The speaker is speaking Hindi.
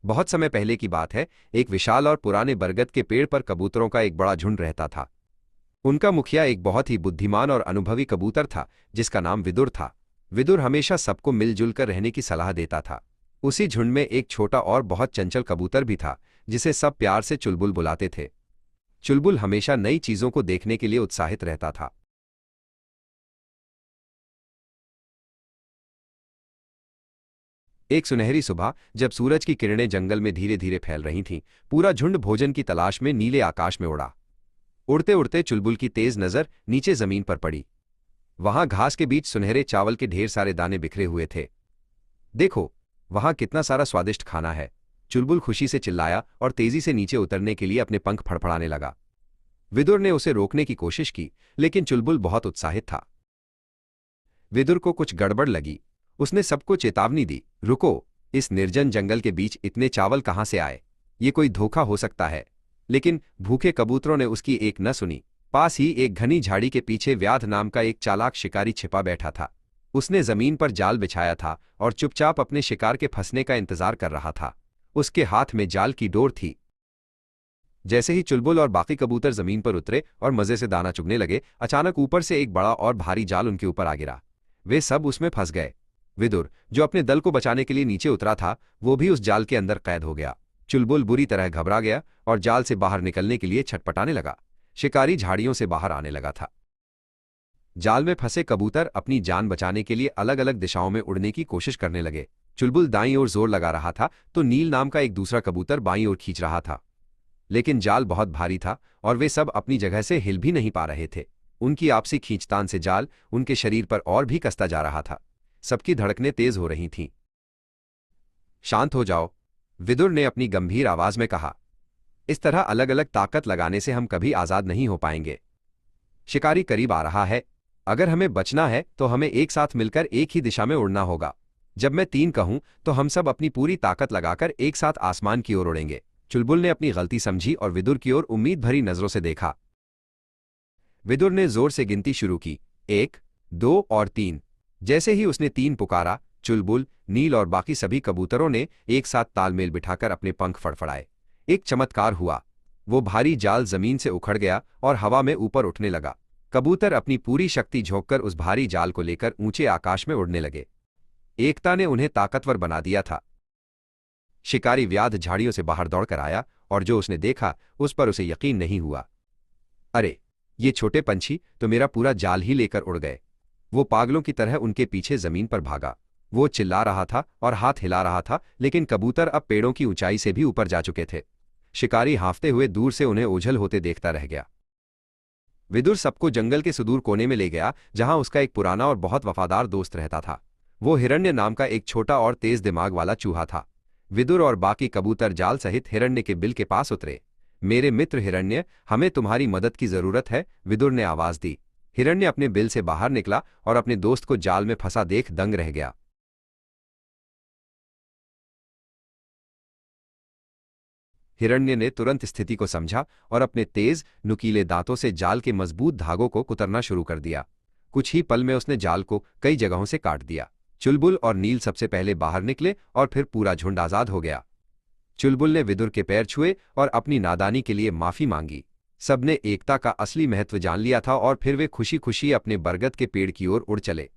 बहुत समय पहले की बात है। एक विशाल और पुराने बरगद के पेड़ पर कबूतरों का एक बड़ा झुंड रहता था। उनका मुखिया एक बहुत ही बुद्धिमान और अनुभवी कबूतर था, जिसका नाम विदुर था। विदुर हमेशा सबको मिलजुल कर रहने की सलाह देता था। उसी झुंड में एक छोटा और बहुत चंचल कबूतर भी था, जिसे सब प्यार से चुलबुल बुलाते थे। चुलबुल हमेशा नई चीजों को देखने के लिए उत्साहित रहता था। एक सुनहरी सुबह, जब सूरज की किरणें जंगल में धीरे धीरे फैल रही थीं, पूरा झुंड भोजन की तलाश में नीले आकाश में उड़ा। उड़ते उड़ते चुलबुल की तेज नजर नीचे जमीन पर पड़ी। वहां घास के बीच सुनहरे चावल के ढेर सारे दाने बिखरे हुए थे। देखो, वहां कितना सारा स्वादिष्ट खाना है। चुलबुल खुशी से चिल्लाया और तेजी से नीचे उतरने के लिए अपने पंख फड़फड़ाने लगा। विदुर ने उसे रोकने की कोशिश की, लेकिन चुलबुल बहुत उत्साहित था। विदुर को कुछ गड़बड़ लगी। उसने सबको चेतावनी दी, रुको, इस निर्जन जंगल के बीच इतने चावल कहां से आए? ये कोई धोखा हो सकता है। लेकिन भूखे कबूतरों ने उसकी एक न सुनी। पास ही एक घनी झाड़ी के पीछे व्याध नाम का एक चालाक शिकारी छिपा बैठा था। उसने जमीन पर जाल बिछाया था और चुपचाप अपने शिकार के फंसने का इंतजार कर रहा था। उसके हाथ में जाल की डोर थी। जैसे ही चुलबुल और बाकी कबूतर जमीन पर उतरे और मजे से दाना चुगने लगे, अचानक ऊपर से एक बड़ा और भारी जाल उनके ऊपर आ गिरा। वे सब उसमें फंस गए। विदुर, जो अपने दल को बचाने के लिए नीचे उतरा था, वो भी उस जाल के अंदर कैद हो गया। चुलबुल बुरी तरह घबरा गया और जाल से बाहर निकलने के लिए छटपटाने लगा। शिकारी झाड़ियों से बाहर आने लगा था। जाल में फंसे कबूतर अपनी जान बचाने के लिए अलग अलग दिशाओं में उड़ने की कोशिश करने लगे। चुलबुल दाईं ओर जोर लगा रहा था तो नील नाम का एक दूसरा कबूतर बाईं ओर खींच रहा था। लेकिन जाल बहुत भारी था और वे सब अपनी जगह से हिल भी नहीं पा रहे थे। उनकी आपसी खींचतान से जाल उनके शरीर पर और भी कसता जा रहा था। सबकी धड़कनें तेज हो रही थीं। शांत हो जाओ, विदुर ने अपनी गंभीर आवाज में कहा। इस तरह अलग अलग ताकत लगाने से हम कभी आजाद नहीं हो पाएंगे। शिकारी करीब आ रहा है। अगर हमें बचना है तो हमें एक साथ मिलकर एक ही दिशा में उड़ना होगा। जब मैं 3 कहूं तो हम सब अपनी पूरी ताकत लगाकर एक साथ आसमान की ओर उड़ेंगे। चुलबुल ने अपनी गलती समझी और विदुर की ओर उम्मीद भरी नजरों से देखा। विदुर ने जोर से गिनती शुरू की, 1, 2 और 3। जैसे ही उसने 3 पुकारा, चुलबुल, नील और बाकी सभी कबूतरों ने एक साथ तालमेल बिठाकर अपने पंख फड़फड़ाए। एक चमत्कार हुआ। वो भारी जाल जमीन से उखड़ गया और हवा में ऊपर उठने लगा। कबूतर अपनी पूरी शक्ति झोंककर उस भारी जाल को लेकर ऊंचे आकाश में उड़ने लगे। एकता ने उन्हें ताकतवर बना दिया था। शिकारी व्याध झाड़ियों से बाहर दौड़कर आया और जो उसने देखा उस पर उसे यकीन नहीं हुआ। अरे, ये छोटे पंछी तो मेरा पूरा जाल ही लेकर उड़ गए। वो पागलों की तरह उनके पीछे जमीन पर भागा। वो चिल्ला रहा था और हाथ हिला रहा था, लेकिन कबूतर अब पेड़ों की ऊंचाई से भी ऊपर जा चुके थे। शिकारी हांफते हुए दूर से उन्हें ओझल होते देखता रह गया। विदुर सबको जंगल के सुदूर कोने में ले गया, जहां उसका एक पुराना और बहुत वफादार दोस्त रहता था। वो हिरण्य नाम का एक छोटा और तेज दिमाग वाला चूहा था। विदुर और बाकी कबूतर जाल सहित हिरण्य के बिल के पास उतरे। मेरे मित्र हिरण्य, हमें तुम्हारी मदद की जरूरत है, विदुर ने आवाज दी। हिरण्य अपने बिल से बाहर निकला और अपने दोस्त को जाल में फंसा देख दंग रह गया। हिरण्य ने तुरंत स्थिति को समझा और अपने तेज, नुकीले दांतों से जाल के मजबूत धागों को कुतरना शुरू कर दिया। कुछ ही पल में उसने जाल को कई जगहों से काट दिया। चुलबुल और नील सबसे पहले बाहर निकले और फिर पूरा झुंड आजाद हो गया। चुलबुल ने विदुर के पैर छुए और अपनी नादानी के लिए माफी मांगी। सबने एकता का असली महत्व जान लिया था और फिर वे खुशी खुशी अपने बरगद के पेड़ की ओर उड़ चले।